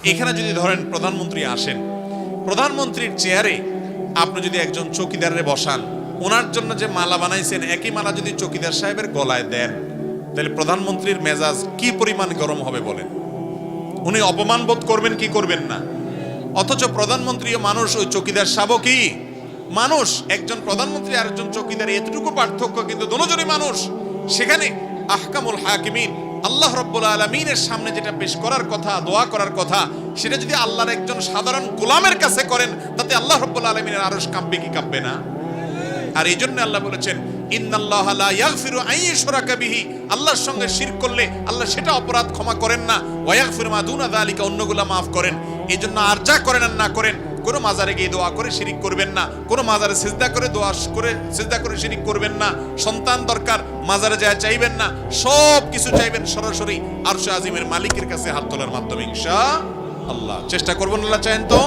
এখানে যদি ধরেন প্রধানমন্ত্রী আসেন, প্রধানমন্ত্রীর চেয়ারে আপনি যদি একজন চৌকিদারে বসান, ওনার জন্য যে মালা বানাইছেন একই মালা যদি চৌকিদার সাহেবের গলায় দেন, তাহলে প্রধানমন্ত্রীর মেজাজ কি পরিমাণ গরম হবে বলেন? উনি অপমান বোধ করবেন কি করবেন না? অথচ প্রধানমন্ত্রীও মানুষ, ওই চৌকিদার সাহেবও কি মানুষ। একজন প্রধানমন্ত্রী আর একজন চৌকিদার এতটুকু পার্থক্য, কিন্তু দুজনই মানুষ। সেখানে আহকামুল হাকিমিন আল্লাহ রাব্বুল আলামিনের সামনে যেটা পেশ করার কথা, দোয়া করার কথা, সেটা যদি আল্লাহর একজন সাধারণ গোলামের কাছে করেন, তাতে আল্লাহ রাব্বুল আলামিনের আরশ কাঁপবে কি কাঁপবে না? আর এই জন্য আল্লাহ বলেছেন ইন্নাল্লাহা লা ইয়াগফিরু আন ইউশরাকা বিহি, আল্লাহর সঙ্গে শিরক করলে আল্লাহ সেটা অপরাধ ক্ষমা করেন না, ওয়া ইয়াগফিরু মা দুনা যালিকা, অন্যগুলা মাফ করেন। এই জন্য আর যা করেন আর না করেন, কোনো মাজারে গিয়ে দোয়া করে শিরিক করবেন না, কোনো মাজারে সিজদা করে দোয়া করে সিজদা করে শিরিক করবেন না, সন্তান দরকার মাজারে যায় চাইবেন না, সব কিছু চাইবেন সরাসরি আরশে আজিমের মালিকের কাছে হাত তোলার মাধ্যমে ইনশাআল্লাহ। চেষ্টা করবেন, আল্লাহ চাহেন তো।